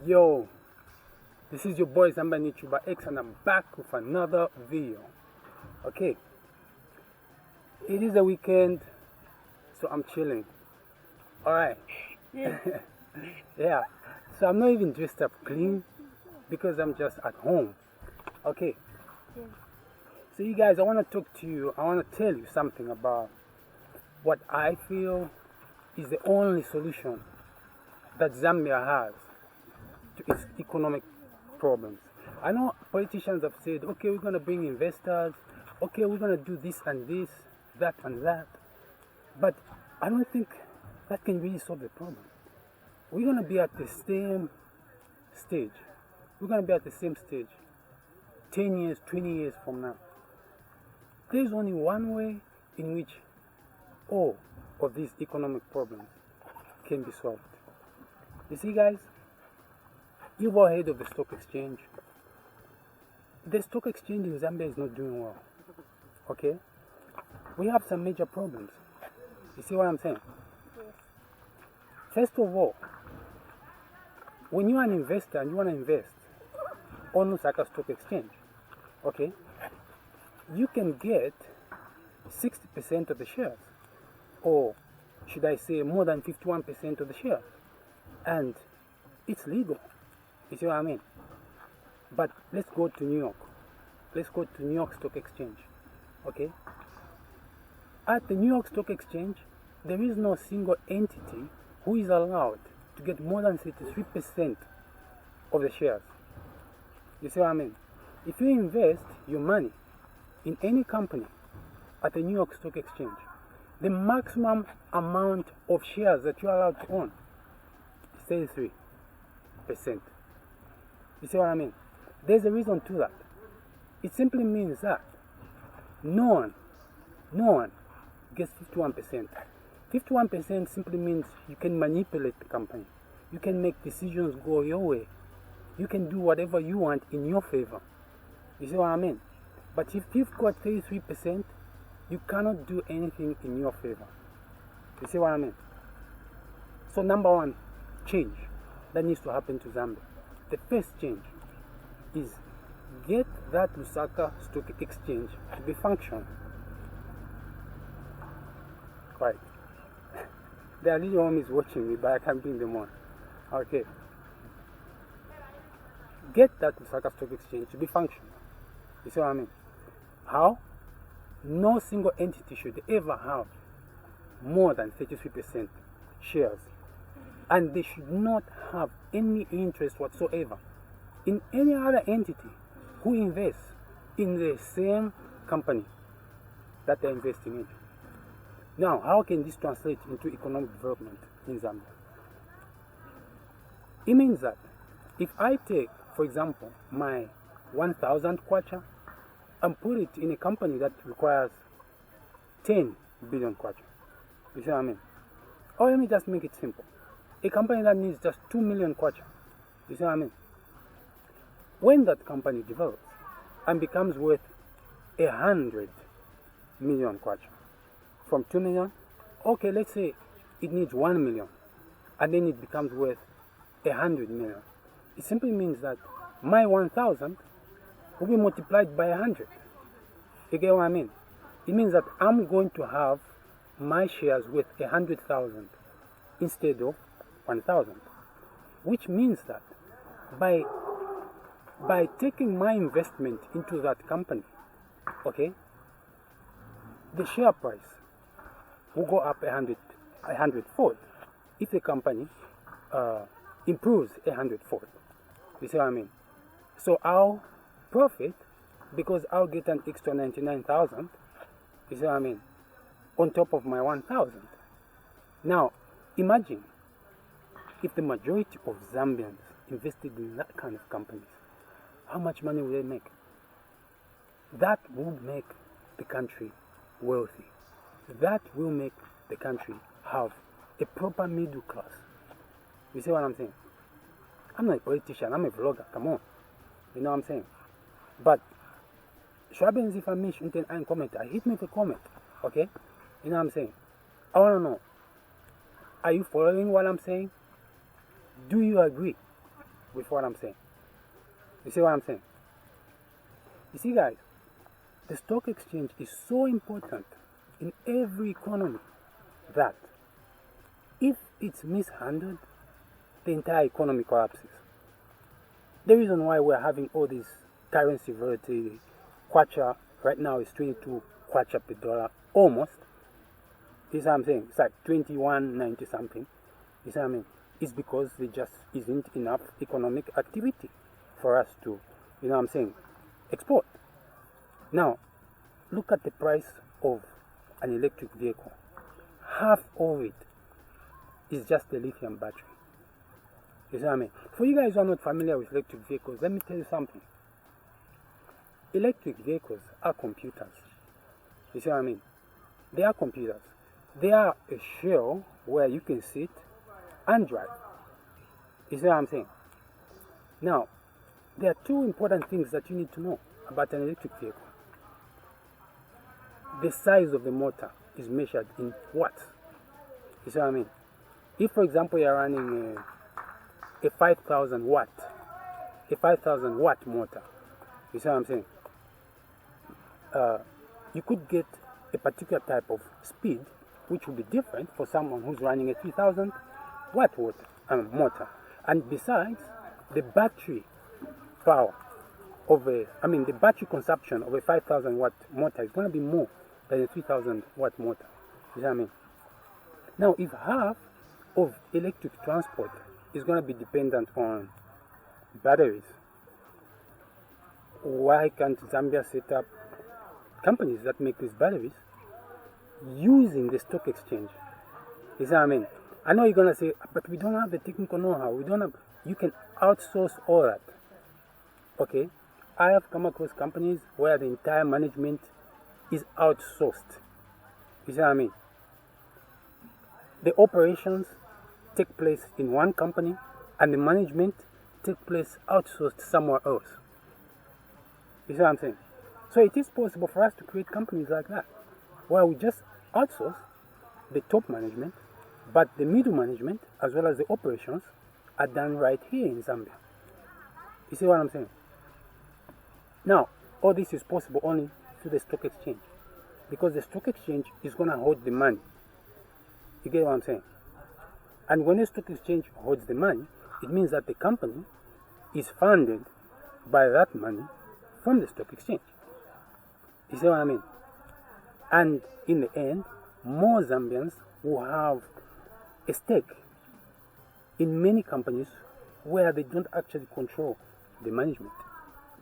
Yo, this is your boy Zambia YouTuber X and I'm back with another video. Okay, it is a weekend, so I'm chilling. Alright. Yeah, so I'm not even dressed up clean because I'm just at home. Okay, so you guys, I want to talk to you, I want to tell you something about what I feel is the only solution that Zambia has to its economic problems. I know politicians have said, okay, we're going to bring investors, okay, we're going to do this and this, that and that, but I don't think that can really solve the problem. We're going to be at the same stage. We're going to be at the same stage 10 years, 20 years from now. There's only one way in which all of these economic problems can be solved. You see, guys, you've all heard of the stock exchange. The stock exchange in Zambia is not doing well. Okay? We have some major problems. You see what I'm saying? First of all, when you're an investor and you want to invest on Lusaka Stock Exchange, okay, you can get 60% of the shares, or should I say more than 51% of the shares, and it's legal. You see what I mean? But let's go to New York. Let's go to New York Stock Exchange. Okay? At the New York Stock Exchange, there is no single entity who is allowed to get more than 33% of the shares. You see what I mean? If you invest your money in any company at the New York Stock Exchange, the maximum amount of shares that you're allowed to own is 33%. You see what I mean? There's a reason to that. It simply means that no one gets 51%. 51% simply means you can manipulate the company. You can make decisions go your way. You can do whatever you want in your favor. You see what I mean? But if you've got 33%, you cannot do anything in your favor. You see what I mean? So number one change that needs to happen to Zambia. The first change is get that Lusaka Stock Exchange to be functional. Right. There are little homies watching me, but I can't bring them on. Okay. Get that Lusaka Stock Exchange to be functional. You see what I mean? How? No single entity should ever have more than 33% shares. And they should not have any interest whatsoever in any other entity who invests in the same company that they're investing in. Now, how can this translate into economic development in Zambia? It means that if I take, for example, my 1,000 kwacha and put it in a company that requires 10 billion kwacha, you see what I mean? Or let me just make it simple. A company that needs just 2 million kwacha, you see what I mean? When that company develops and becomes worth 100 million kwacha, from 2 million, okay, let's say it needs 1 million, and then it becomes worth 100 million. It simply means that my 1,000 will be multiplied by 100. You get what I mean? It means that I'm going to have my shares worth 100,000 instead of 1,000, which means that by taking my investment into that company, okay, the share price will go up 100-fold if the company improves 100-fold. You see what I mean? So I'll profit because I'll get an extra 99,000. You see what I mean? On top of my 1,000. Now, imagine if the majority of Zambians invested in that kind of companies, how much money will they make? That will make the country wealthy. That will make the country have a proper middle class. You see what I'm saying? I'm not a politician, I'm a vlogger, come on. You know what I'm saying? But, schreiben Sie für mich unten einen Kommentar. Hit me with a comment, okay? You know what I'm saying? I want to know, are you following what I'm saying? Do you agree with what I'm saying? You see what I'm saying? You see, guys, the stock exchange is so important in every economy that if it's mishandled, the entire economy collapses. The reason why we're having all this currency volatility, kwacha right now is 22 kwacha per dollar, almost. You see what I'm saying? It's like 21.90 something. You see what I mean? It's because there just isn't enough economic activity for us to, you know what I'm saying, export. Now, look at the price of an electric vehicle. Half of it is just the lithium battery. You see what I mean? For you guys who are not familiar with electric vehicles, let me tell you something. Electric vehicles are computers. You see what I mean? They are computers. They are a shell where you can sit and drive. You see what I'm saying? Now, there are two important things that you need to know about an electric vehicle. The size of the motor is measured in watts. You see what I mean? If, for example, you're running a 5,000 watt motor, you see what I'm saying? You could get a particular type of speed which will be different for someone who's running a 3,000 watt motor. And besides, the battery power of the battery consumption of a 5,000 watt motor is going to be more than a 3,000 watt motor. You see what I mean? Now, if half of electric transport is going to be dependent on batteries, why can't Zambia set up companies that make these batteries using the stock exchange? You see what I mean? I know you're going to say, but we don't have the technical know-how. You can outsource all that. Okay? I have come across companies where the entire management is outsourced. You see what I mean? The operations take place in one company and the management take place outsourced somewhere else. You see what I'm saying? So it is possible for us to create companies like that, where we just outsource the top management, but the middle management as well as the operations are done right here in Zambia. You see what I'm saying? Now, all this is possible only through the stock exchange, because the stock exchange is going to hold the money. You get what I'm saying? And when the stock exchange holds the money, it means that the company is funded by that money from the stock exchange. You see what I mean? And in the end, more Zambians will have a stake in many companies where they don't actually control the management.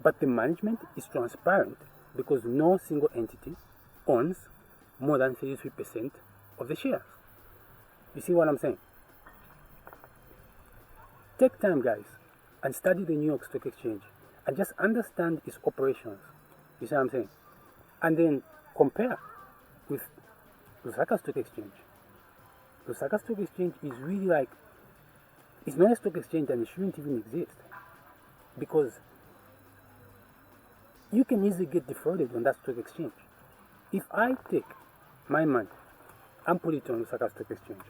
But the management is transparent because no single entity owns more than 33% of the shares. You see what I'm saying? Take time, guys, and study the New York Stock Exchange and just understand its operations. You see what I'm saying? And then compare with Lusaka Stock Exchange. Lusaka Stock Exchange is really like, it's not a stock exchange and it shouldn't even exist, because you can easily get defrauded on that stock exchange. If I take my money and put it on Lusaka Stock Exchange,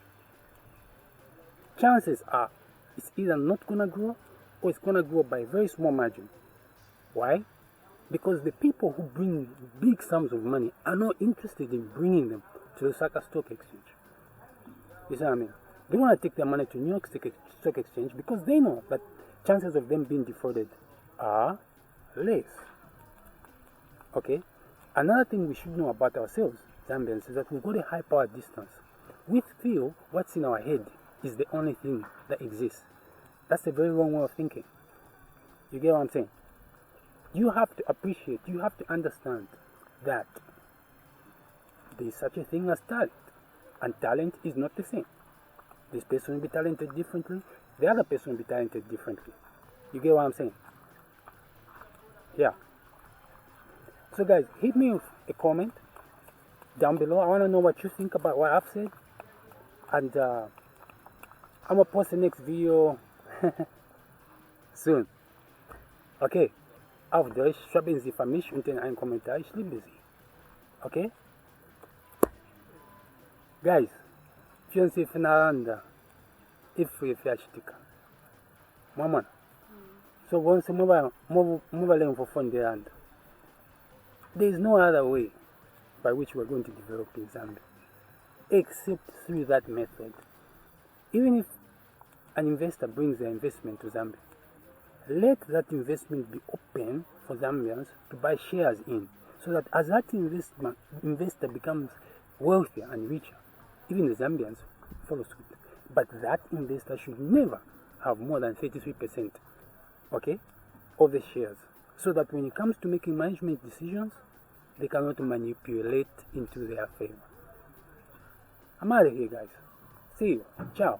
chances are it's either not going to grow or it's going to grow by a very small margin. Why? Because the people who bring big sums of money are not interested in bringing them to the Lusaka Stock Exchange. You see what I mean? They want to take their money to New York Stock Exchange because they know that chances of them being defrauded are less. Okay? Another thing we should know about ourselves, Zambians, is that we've got a high power distance. We feel what's in our head is the only thing that exists. That's a very wrong way of thinking. You get what I'm saying? You have to appreciate, you have to understand that there is such a thing as talent. And talent is not the same. This person will be talented differently, the other person will be talented differently. You get what I'm saying? Yeah. So guys, hit me with a comment down below. I want to know what you think about what I've said. And I'm going to post the next video soon. Okay. Auf Deutsch, schreiben Sie für mich unten einen Kommentar. Ich liebe Sie. Okay? Guys, führen Sie voneinander. Ich für Fertigkeit. Mama. So once mobile for fund the land, there is no other way by which we are going to develop in Zambia except through that method. Even if an investor brings their investment to Zambia, let that investment be open for Zambians to buy shares in, so that as that investor becomes wealthier and richer, even the Zambians follow suit. But that investor should never have more than 33%, okay, of the shares, so that when it comes to making management decisions, they cannot manipulate into their favor. I'm out of here, guys. See you. Ciao.